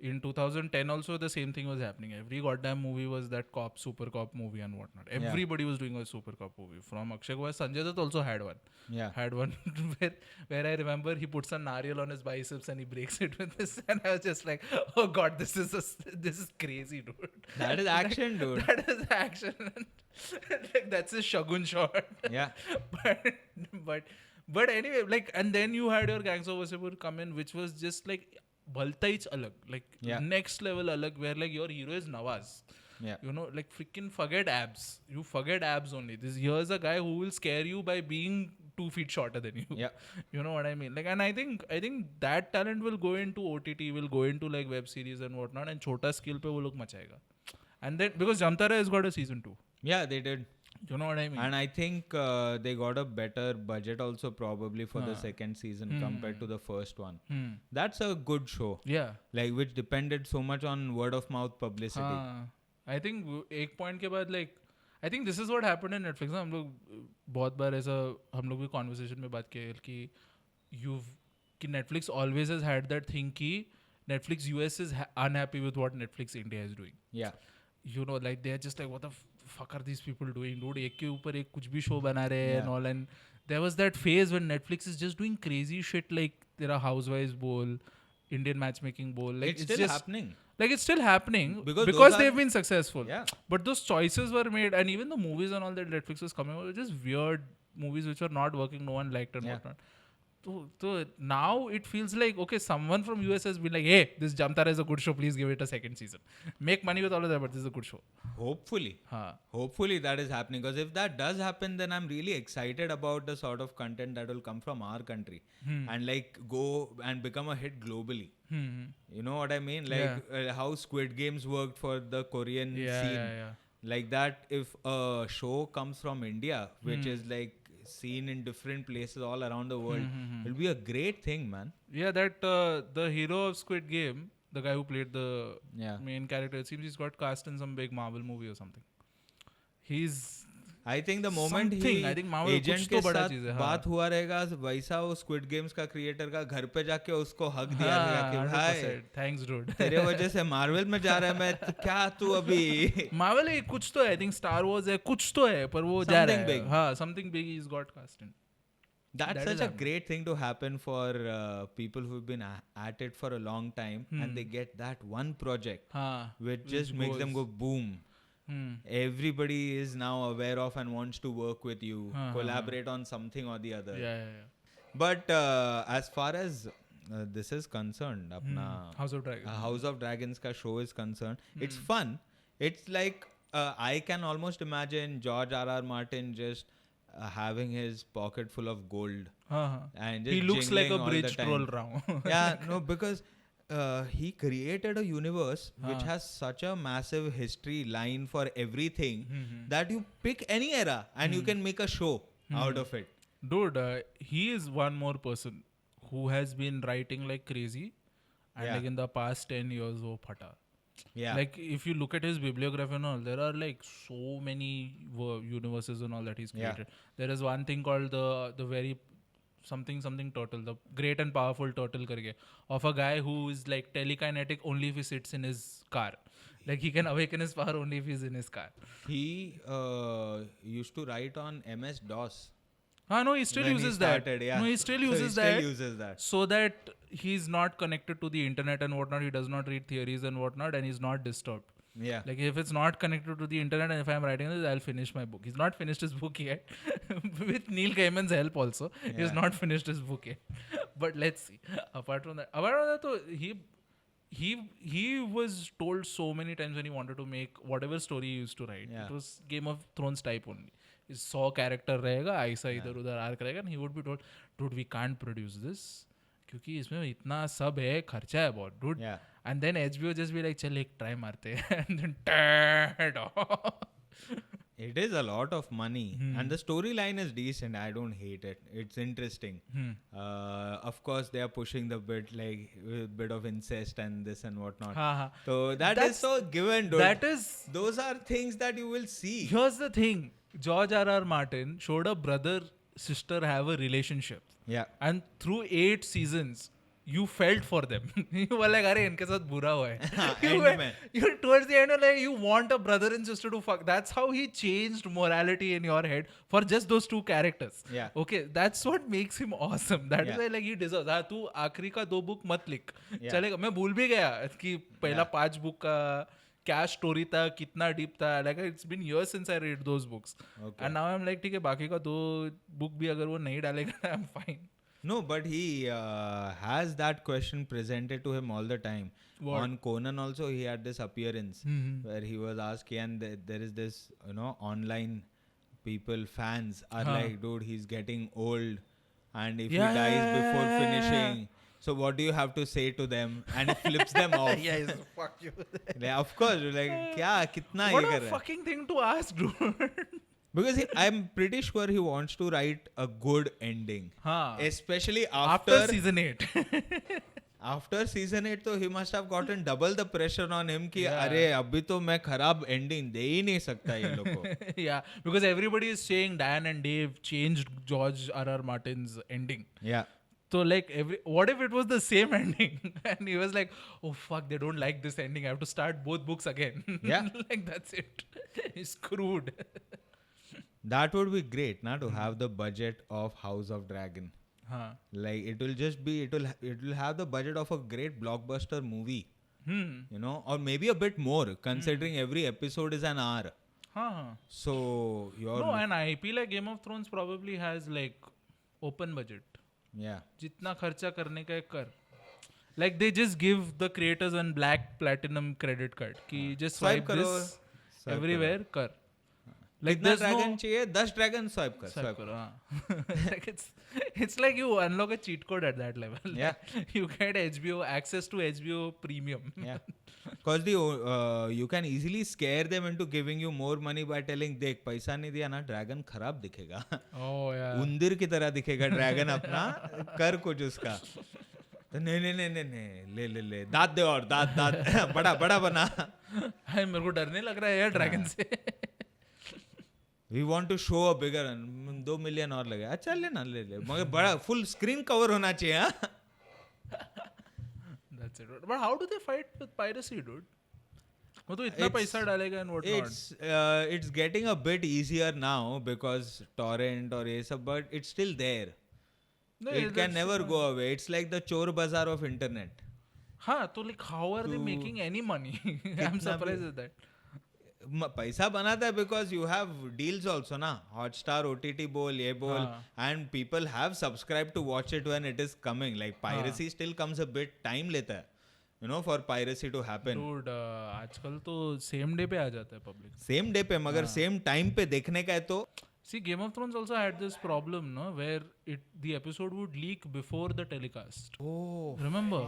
In 2010 also the same thing was happening. Every goddamn movie was that super cop movie and whatnot. Everybody was doing a super cop movie. From Akshay Kumar, Sanjay Dutt also had one. Yeah. Had one where I remember he puts a nariyal on his biceps and he breaks it with this, and I was just like, oh God, this is crazy, dude. That is action, dude. That is action. Like that's a Shagun shot. Yeah. But anyway, like, and then you had your Gangs of Wasseypur come in, which was just like Bhaltaich alag, like next level alag, where like your hero is Nawaz. Yeah. You know, like freaking forget abs. You forget abs only. Here's a guy who will scare you by being 2 feet shorter than you. Yeah. You know what I mean? Like, and I think that talent will go into OTT, will go into like web series and whatnot, and chota skill pe wo log machayega. And then because Jamtara has got a season 2. Yeah, they did. You know what I mean? And I think they got a better budget also probably for the second season compared to the first one. That's a good show. Yeah. Like which depended so much on word of mouth publicity. I think एक point के बाद like I think this is what happened in Netflix. हम लोग बहुत बार ऐसा हम लोग भी conversation में बात किए कि Netflix always has had that thing कि Netflix US is unhappy with what Netflix India is doing. Yeah. You know, like they're just like, what the fuck are these people doing, dude? एक के ऊपर एक कुछ भी show बना रहे हैं and all. And there was that phase when Netflix is just doing crazy shit like there are Housewives Bowl, Indian Matchmaking Bowl. Like it's still just happening. Like it's still happening because they've been successful. Yeah. But those choices were made, and even the movies and all that Netflix was coming out were just weird movies which were not working, no one liked and whatnot. So now it feels like, okay, someone from US has been like, hey, this Jamtara is a good show, please give it a second season. Make money with all of that, but this is a good show. Hopefully. Hopefully that is happening, because if that does happen, then I'm really excited about the sort of content that will come from our country and like go and become a hit globally. You know what I mean? Like how Squid Games worked for the Korean scene. Like that, if a show comes from India, which is like seen in different places all around the world. It'll be a great thing, man. Yeah, that the hero of Squid Game, the guy who played the Yeah. main character, it seems he's got cast in some big Marvel movie or something. He's I think the moment something, I think Marvel agent कुछ के तो बड़ा साथ चीज़ है, हाँ. बात हुआ रहेगा वैसा वो स्क्विड गेम्स का क्रिएटर का घर पे जाके उसको हक दिया हाँ, रहेगा कि भाई 100%. Thanks, dude. तेरे वजह से मार्वल में जा रहा है मैं क्या तू अभी मार्वल है कुछ तो है, आई थिंक स्टार वॉर्स है कुछ तो है पर वो जा रहा Something है big. हाँ something big is got cast in. That's That such is a happening. great thing to happen for people who've been at it for a long time and they get that one project हाँ which just makes them go boom. Everybody is now aware of and wants to work with you, collaborate on something or the other. yeah. But as far as this is concerned, apna House of Dragons. House of Dragons ka show is concerned, it's fun. It's like I can almost imagine George R.R. Martin just having his pocket full of gold and just He looks like a jingling all the bridge time. troll round. Yeah, no, because he created a universe which has such a massive history line for everything that you pick any era and you can make a show out of it. Dude, he is one more person who has been writing like crazy and Yeah. like in the past 10 years wo phata. Yeah. Like if you look at his bibliography and all, there are like so many universes and all that he's Yeah. created. There is one thing called the very something turtle, the great and powerful turtle karke, of a guy who is like telekinetic only if he sits in his car. Like he can awaken his power only if he's in his car. He used to write on MS-DOS. No, he still when he uses started, that. yeah. No, he still So uses he that. still uses that. So that he's not connected to the internet and whatnot. He does not read theories and whatnot, and he's not disturbed. Yeah. Like if it's not connected to the internet and if I'm writing this, I'll finish my book. He's not finished his book yet. With Neil Gaiman's help also. He's Yeah. not finished his book yet. But let's see. Apart from that, so he was told so many times when he wanted to make whatever story he used to write. Yeah. It was Game of Thrones type only. 100 character रहेगा ऐसा इधर उधर arc रहेगा and he would be told, dude, we can't produce this क्योंकि इसमें इतना सब है खर्चा है बहुत dude. Yeah. And then HBO just be like चल एक try मारते हैं and then dead off. It is a lot of money and the storyline is decent. I don't hate it. It's interesting. Of course they are pushing the bit like with bit of incest and this and whatnot. हाँ. So that's so given, dude. That is, Those are things that you will see. here's the thing. George R.R. Martin showed a brother sister have a relationship. Yeah. And through 8 seasons, you felt for them. You were like, अरे इनके साथ बुरा हुआ है. You towards the end, like you want a brother and sister to fuck. That's how he changed morality in your head for just those 2 characters. Yeah. Okay, that's what makes him awesome. That is Yeah. why like he deserves. हाँ तू आखिरी का 2 book मत लिख. Yeah. चलेगा. मैं भूल भी गया कि पहला 5 बुक का क्या स्टोरी था कितना डीप था. Like it's been years since I read those books. Okay. And now I'm like ठीक है बाकी का 2 बुक भी अगर वो नहीं डालेगा I'm fine. No, but he has that question presented to him all the time. What? On Conan also, he had this appearance where he was asked, and there is this, online people, fans are like, dude, he's getting old. And if he dies before finishing, so what do you have to say to them? And it flips them off. Yes, fuck you. Like, of course, like, kya, kitna What ye a kar raha hai? fucking thing to ask, dude. Because I'm pretty sure he wants to write a good ending. हाँ. Especially After season 8. After season 8 तो he must have gotten double the pressure on him कि Yeah. अरे अभी तो मैं खराब ending दे ही नहीं सकता ये लोग को. Yeah, because everybody is saying Dan and Dave changed George R.R. Martin's ending. Yeah. So like what if it was the same ending? And he was like, oh fuck, they don't like this ending. I have to start both books again. Yeah. Like that's it. He's screwed. That would be great, na, to have the budget of House of Dragon. हाँ. Like it will just be it will have the budget of a great blockbuster movie. Or maybe a bit more considering every episode is an hour. हाँ. So your No, an IP like Game of Thrones probably has like open budget. yeah. जितना खर्चा करने का है कर. Like they just give the creators a black platinum credit card कि just swipe करो, this swipe everywhere कर. Like कितना there's ड्रैगन no चाहिए 10 ड्रैगन स्वाइप कर swipe स्वाइप करो, हाँ. Like it's like you unlock a cheat code at that level. Yeah. You get HBO access to HBO Premium. Yeah. Because you can easily scare them into giving you more money by telling देख पैसा नहीं दिया ना dragon खराब दिखेगा. Oh yeah. उंदीर की तरह दिखेगा ड्रैगन अपना कर कुछ उसका. तो नहीं ले दांत दे और दांत बड़ा बड़ा बना. हाय मेरे को डर नहीं लग रहा है यार ड्रैगन से. We want to show a bigger 2 million और लगे. अच्छा ले मगर बड़ा फुल स्क्रीन कवर होना चाहिए. हाँ. That's it. But how do they fight with piracy, dude? वो तो इतना पैसा डालेगा and whatnot. It's getting a bit easier now because torrent और ये सब, but it's still there. No, It can never go away. It's like the chor bazaar of internet. हाँ तो like how are they making any money? I'm surprised at that. पैसा बनाता है because you have deals also ना. Hotstar, OTT बोल ये बोल, and people have subscribed to watch it when it is coming. Like piracy still comes a bit time लेता है, you know, for piracy to happen. Dude, आजकल तो same day पे आ जाता है public. Same day पे मगर same time पे देखने का है तो. See, Game of Thrones also had this problem, no, where the episode would leak before the telecast. Oh, Remember?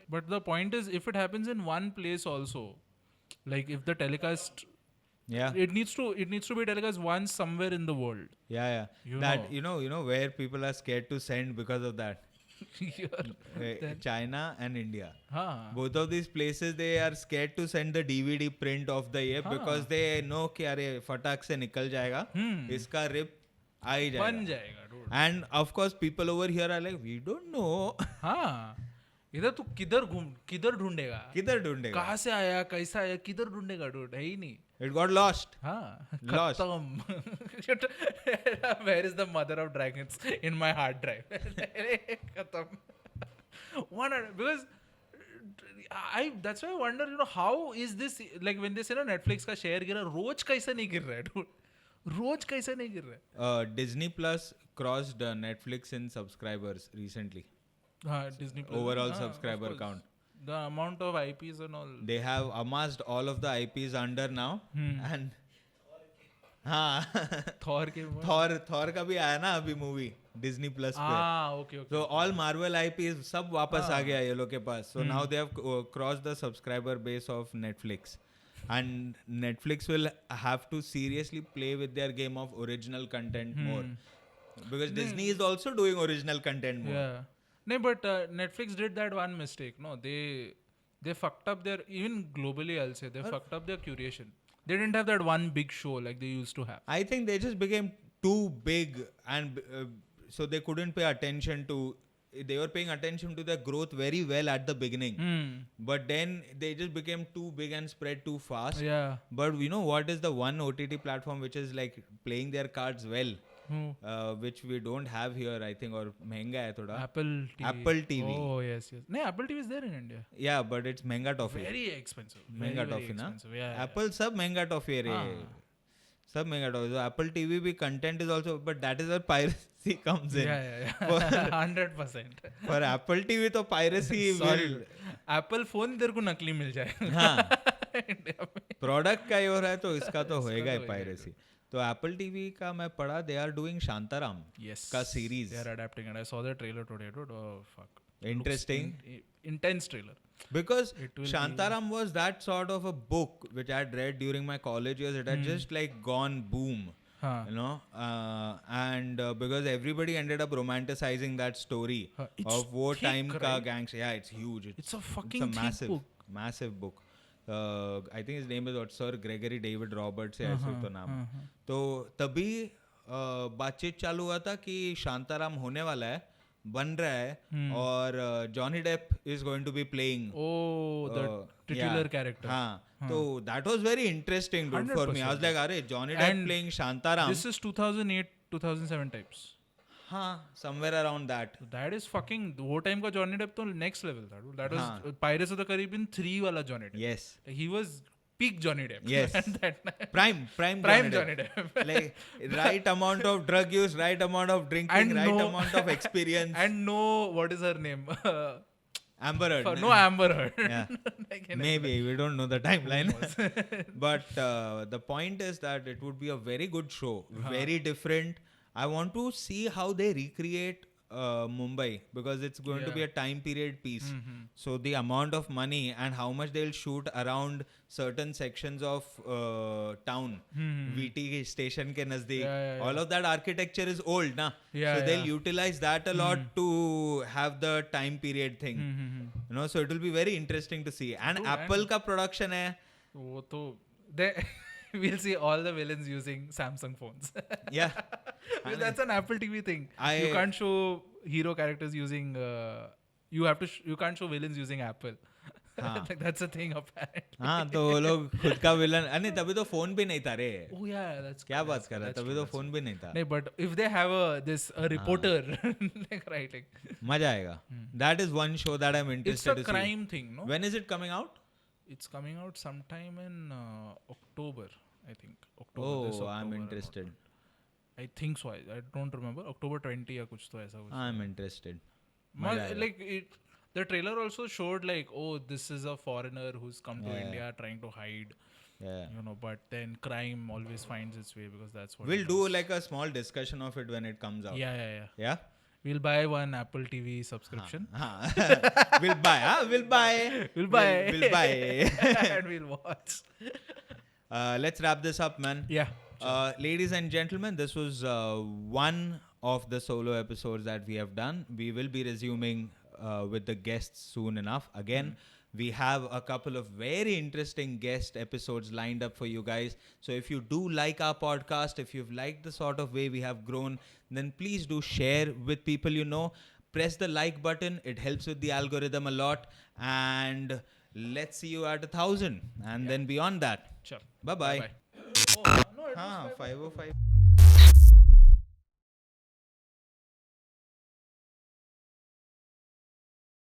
But the point is, if it happens in one place also, like if the telecast, it needs to be telecast once somewhere in the world. Yeah. You know where people are scared to send because of that. China and India. Both of these places they are scared to send the DVD print of the year because they know कि अरे फटाक से निकल जाएगा, इसका rib आ ही जाएगा, बन जाएगा, dude. And of course people over here are like we don't know. हाँ. इधर तू किधर ढूंढेगा कहाँ से आया कैसा आया किधर ढूंढेगा dude, है ही नहीं. It got lost. Lost. Where is the mother of dragons in my hard drive? Because that's why I wonder, you know, how is this, like when they say ना Netflix का share गिरा, रोज कैसा नहीं गिर रहा है dude? रोज कैसा नहीं गिर रहा है? Disney Plus crossed Netflix in subscribers recently. Disney Plus. Overall subscriber count. The amount of IPs and all. They have amassed all of the IPs under now. And हाँ Thor का भी आया ना अभी मूवी Disney Plus पे. Okay. So all Marvel IPs सब वापस आ गया ये लोग के पास. So now they have crossed the subscriber base of Netflix. And Netflix will have to seriously play with their game of original content more. Because Disney is also doing original content more. Yeah. No, but Netflix did that one mistake. No, they fucked up their, even globally I'll say, they fucked up their curation. They didn't have that one big show like they used to have. I think they just became too big and so they couldn't pay attention to, they were paying attention to their growth very well at the beginning. But then they just became too big and spread too fast. Yeah. But you know what is the one OTT platform which is like playing their cards well? Which we don't have here, I think, or महंगा है थोड़ा. Apple TV. Oh yes. No, Apple TV is there in India. Yeah, but it's महंगा toffee. Very expensive. महंगा toffee ना. Yeah. Apple सब महंगा toffee है रे. सब महंगा toffee. So Apple TV भी content is also, but that is where piracy comes in. Yeah. 100%. For Apple TV तो piracy will. Apple phone तेरे को नकली मिल जाए. हाँ. Product का ही हो रहा है तो इसका तो होएगा ही piracy. तो Apple TV का मैं पढ़ा they are doing शांताराम का series. They are adapting it. I saw the trailer today, dude. Oh fuck. Interesting. Intense trailer. Because Shantaram was that sort of a book which I had read during my college years. It had just like gone boom. You know, and because everybody ended up romanticizing that story of war time ka gangster. Yeah, it's huge. It's a fucking massive book. I think his name is what, Sir Gregory David Roberts है ऐसे तो नाम. तो तभी बातचीत चालू हुआ था कि शांताराम होने वाला है, बन रहा है और Johnny Depp is going to be playing. Oh, the titular character. हाँ. So that was very interesting, dude, for me. I was like, अरे Johnny Depp playing Shantaram. This is 2008, 2007 types. हाँ, somewhere around that. That is fucking, वो time का Johnny Depp तो next level था. That was Pirates of the Caribbean 3 वाला Johnny Depp. Yes. He was peak Johnny Depp. Yes. Prime Johnny Depp. Like right amount of drug use, right amount of drinking, and right amount of experience. And no, what is her name? Amber Heard. No Amber Heard. Yeah. Like, Maybe we don't know the timeline. But the point is that it would be a very good show, very different. I want to see how they recreate Mumbai, because it's going to be a time period piece. So the amount of money and how much they'll shoot around certain sections of town, VT station ke nazdeek, all of that architecture is old, na? So they'll utilize that a lot to have the time period thing. You know, so it will be very interesting to see. And Apple ka production hai. वो तो we'll see all the villains using Samsung phones. Yeah. That's an Apple TV thing. You can't show hero characters using you can't show villains using Apple. Like, that's a thing apparently. हाँ तो वो लोग खुद का villain, अरे तभी तो phone भी नहीं था रे. Oh yeah, that's क्या बात कर रहा है, तभी तो फोन भी नहीं था. नहीं, but if they have a reporter like writing, मजा आएगा. That is one show that I'm interested to see. it's a crime thing, no? When is it coming out? It's coming out sometime in October, I think. Oh, I'm interested. I think so. I don't remember. October 20 या कुछ तो ऐसा कुछ. I'm interested. Like the trailer also showed like, oh, this is a foreigner who's come to India trying to hide. Yeah. You know, but then crime always finds its way, because that's what. We'll do like a small discussion of it when it comes out. Yeah. Yeah? We'll buy one Apple TV subscription. We'll buy. We'll buy. We'll buy. And we'll watch. Let's wrap this up, man. Yeah. Ladies and gentlemen, this was one of the solo episodes that we have done. We will be resuming with the guests soon enough. Again, we have a couple of very interesting guest episodes lined up for you guys. So if you do like our podcast, if you've liked the sort of way we have grown, then please do share with people you know. Press the like button. It helps with the algorithm a lot. And let's see you at 1,000. And then beyond that. Sure. Bye-bye. Bye-bye. Oh, no, it was 505.